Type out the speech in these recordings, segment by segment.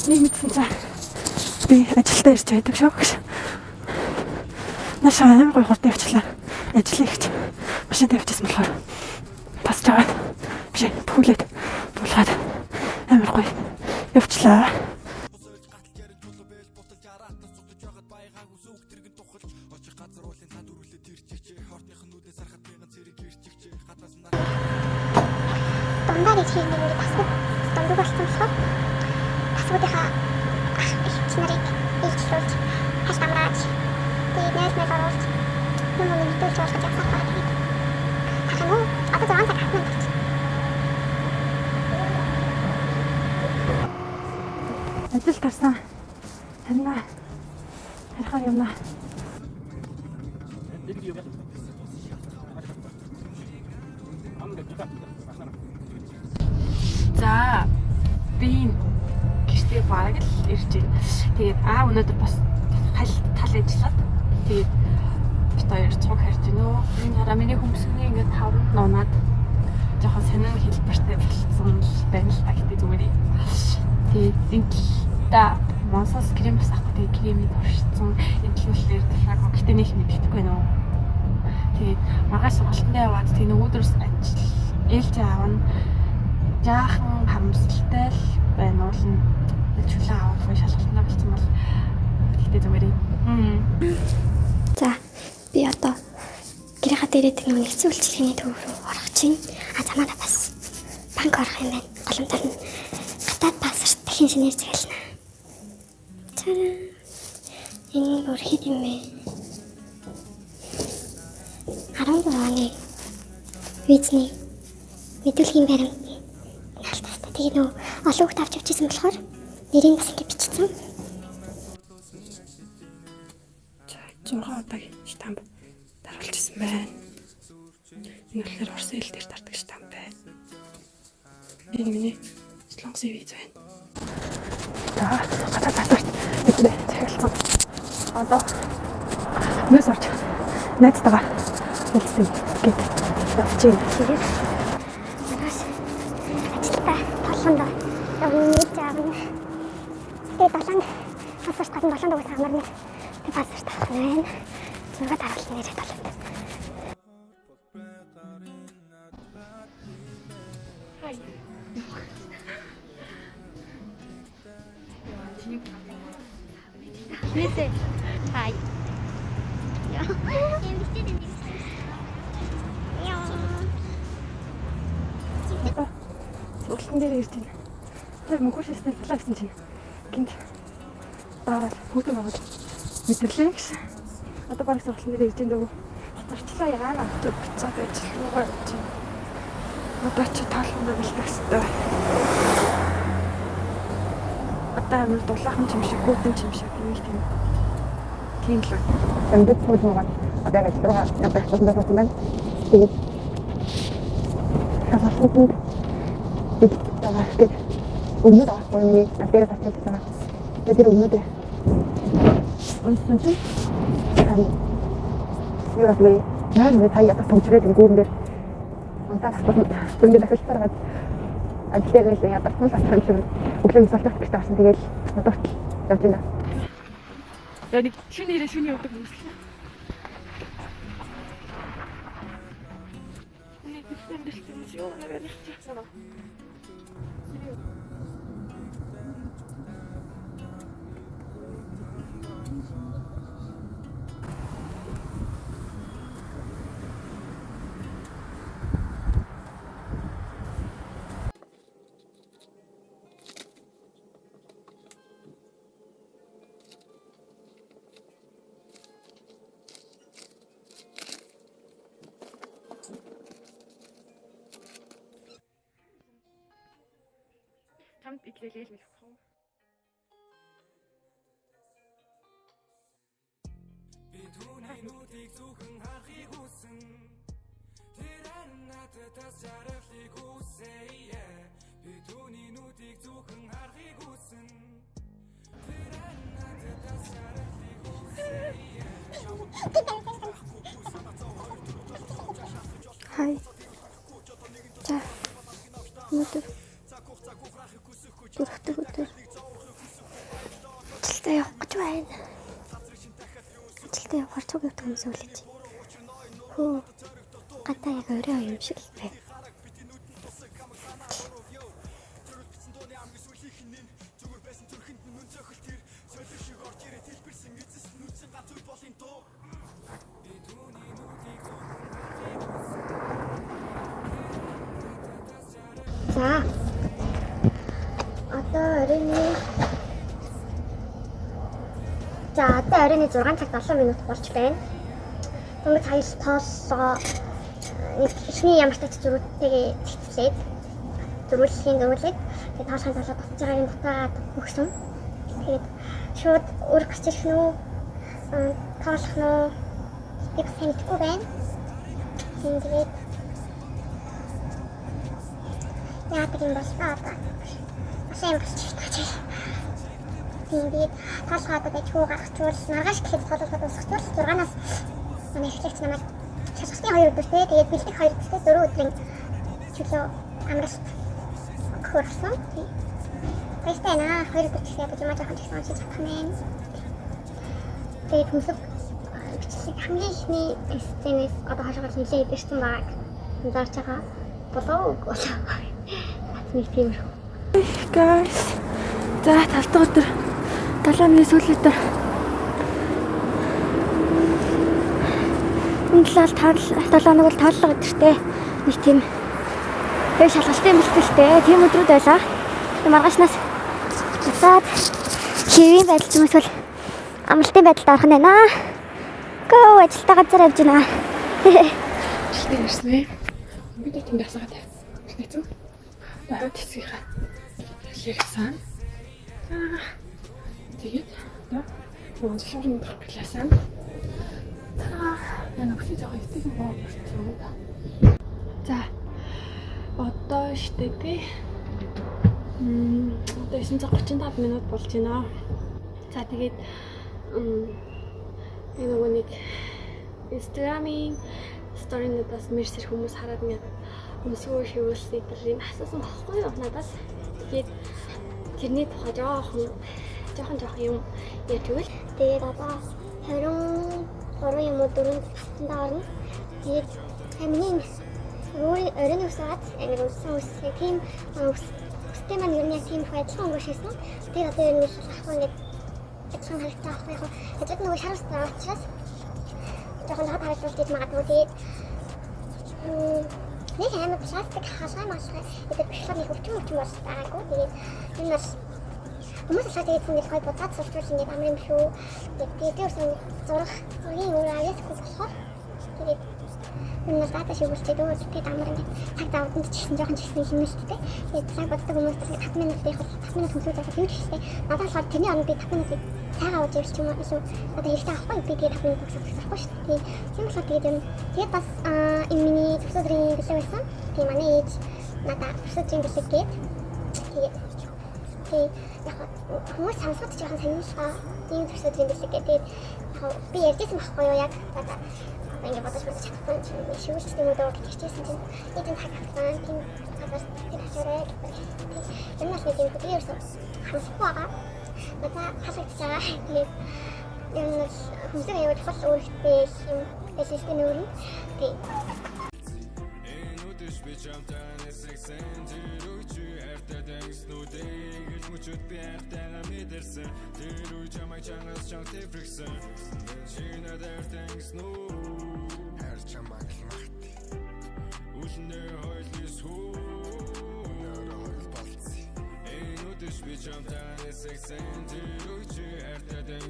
Нэг мэдсэн чинь би ажилдаа ирж байдаг шүү гэж. Нашаа амар гоё хурд явчлаа. Ажил ихч машин тавьчихсан болохоор тасч аваад биш бүхлээд булгаад амар гоё явчлаа. Дандаа гэж хийх нэг тасгад дундуур болсон болохоор тасгуудынхаа их нарыг илчлүүлж хаш амрааж тэгээд нэлмэл оруулж юм мэдүүлж болох гэж явсан байна. Харин уу одоо 6 цаг хатна гэж. Ажил тарсан. Харина. Харахаар юмна. За би гэртээ бараг л ирж байна. Тэгээд өнөөдөр бас тал ажиллаад тэгээд бит хоёр цуг харж байна уу. Энэ хараа миний хөмсгний ингээд тавранд нунаад жоохон сонин хэлбэртэй болцсон байна л та гэдэг зүгээр. Тэгээд энэ монсос крем бас авах тэгээд кремийг туршсан. Энэ төлөвлөлөөр ташаагүй гэтээ нэг мэддэхгүй нөө. Тэгээд маргааш сургалтандаа яваад тэгээд өдрөөс ажил ээлж аавна. Жаахан харамсалтай л байна уу н чулаа авах шалгалтнаа болсон бол гэтээ зүгээр. За би одоо гэрийнхаа дээрээ нэг нэгэн үйлчлэгээний төв рүү орох чинь замаараа бас банк орох юм байна. Голомтор нь гадаад пассворт дахин шинээр захиална. Чараа энэ бүр хэд юм бэ? 14 оны визний мэдүүлгийн баримт тэгээд нөө олон хүүхд авч явчихсан болохоор нэрийг бас ингэ бичсэн. За 6 удаагийн штамп даруулчихсан байна. Энэ болохоор Орсын хэл дээр тардаг штамп байна. Энэ миний солонгосын виз байна. За гадаад паспорт бидний захиалсан. Одоо нөөс орж найзтайгаа хэлсэн гээд явчихъя. Тэгээд толгонд явж аавна. Тэгээд долонд паспорт гадна долонд угсаа амарна. Тэгээд паспорт авах нь байна. Зураг дараалсан нэрээ толгонд. Мэдээ. Хай. Урлаган дээр ирж байна. Тэр мөнхөш шистэ талаасан чинь гинт дараа хөдөө аваад мэдэрлээ гэсэн. Одоо баг урлаган дээр ирж байгаа. Зарчлаа яана авч буцаад байж луугаа явж байна. Одоо ч таална бэлтгэстэй. Одоо амар дулаахан юм шиг, гүйтэн юм шиг нэг тийм л. Амьд цууд муугаад одоо яг руу явах гэсэн байна. Тэгээд хасахгүй тэгээд өмнөд авахгүй юм дээр татчихсан. Тэгээд өмнөд онцсон чинь юугаар яг таяа томчрээд гүрэн дээр онтаас бүгд дахиад ажлаар л ядарсан л асууж юм. Өглөө салбарт гэж таарсан. Тэгээд одоорт явж байна. Яг нэг шинэ явдаг юм шиг. Хамт итлэлээл мэлэх хөө. Би түүний нүдийг зөвхөн харахыг хүсэн. Тэр надад тас жаргалыг хүсэе. Би түүний нүдийг зөвхөн харахыг хүсэн. Тэр надад тас жаргалыг хүсэе. Хай. За. Өдөр. байна. Ажилтаа явахаар цуг явдаг хүмүүс үлээж. Хөө гадаа яг орой юм шиг л байна. За. Одоо оройн 6 цаг 7 минут болж байна. Дөнгөж хаяс тооллоо. Эхний ямар ч зөрүүтэйгээ цэцлээд зөрүүллийн дөрвөлээд тэгээд тоолохын тулд батж байгаагийн дутаад өгсөн. Тэгээд шууд өрг гарч ирэх нь тоолох нь би санахгүй байна. Тэгээд яадаг юм бол одоо сайн гарч ирэх. Тэгээд тоолоход байж хөө гаргачихвал маргааш гэхэд тоолоход усчихвал 6-наас манай эхлэгч намайг шалгалтын 2 өдөртэй тэгээд бэлдэх 2 өдөртэй 4 өдрийн чөлөө амралт өгсөн. Баяртай наа 2 өдөр гэсэн ядаж юмаа жоохон чигсэн хийж чадах юм. Тэгээд хүмүүсэг бичлэг хамгийн ихний сценээс одоо хашгирал нэлээд идэрсэн байгааг анзаарч байгаа болов уу? Нэг тиймэрхүү. Guys. За талдаа өдөр 7 минут сүүлийн өдөр. Үнэлэл 7 нэг бол тааллага өдөртэй. Нэг тийм тэг шалгалтын бэлтгэлтэй тийм өдрүүд байлаа. Маргаашнаас цаад хэвийн байдал ч юм эсвэл амралтын байдалд орох нь байна. Гоо ажилтаа газар явж байна. Ажилтаа ирсэн ээ. Бид тийм дасгаа тавьсан. Хэцүү. Бага тэсгийнхаа хэлсэн. Тэгээд одоо жишээ нь классан. Я нөхөж байгаа ихтэй юм байна. За. Одоо штэ тий. Одоо 9:35 минут болж байна. За тэгээд энэ нөгөө нэг Instagram-ийн story-нуудаас мессеж хүмүүс хараад ингээд өмсгөө шивүүлсэн дээр асуусан байхгүй юу надаас. Тэгээд тэрний тухай жоохон юм ярьвал тэгээд одоо 23 юм уу 4 тастанда орно. Тэгээд амины оройн усаад амир усан усээ тийм үстэй маань юу нэг тийм хайдлан өнгөрсөн. Тэгээд одоо ер нь ахгүй ингээд ажил харагдаж байгаа байхгүй юу. Ажил нөгөө шараас таачаас жоохон харагдаж дийж магадгүй. Тэгээд нэг амар пластик хасаа машаа гэдэг бичлэг нэг өвчин болж байгаагүй. Тэгээд энэ бас хүмүүс л тэгээд нэг гой бодаад сурч ингээд амар юм шүү. Тэгээд тэрсэн зургийн өөр авьяас болох. Тэгээд энэ дата шигүүлчихэд өөр тэгээд амар ингээд цаг заавданд ч гэсэн жоохон чигсэн юм шүү дээ. Тэгээд цаг боддог хүмүүс бас 5 минут байх 5 минут хүмүүсээ яг юу ч гэсэн надад л тэрний орнд би 5 минутыг цагаа ууж ирчих юм уу? Одоо хэрэгтэй авахгүй би тэгээд 5 минут өгсөхгүй шүү дээ. Тийм болохоор тэгээд бас энэ миний төсөөдрийн бэлэг байсан. Тийм манай ээж надад төсөөдрийн бэлэг гээд тэгээд яг хүмүүс сонсоод жоохон сонирхолтой ийм төсөөдрийн бэлэг гэдэг. Яг би ярьжсэн байхгүй юу яг одоо ингээд бодож чадахгүй юм шивүүлчтэй мөдөө гэж хэлсэн чинь эдэн цаг авсан тийм газар тийм хашаарай гэдэг. Энэ нас нэг юм хөдөлгөөн хамсахгүй байгаа. Надад хасагдж байгаа. Тэгээд энэ хүмүүсээ явуулах бас өөртөө юм систем өөр нь. Тэгээд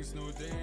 Snowden,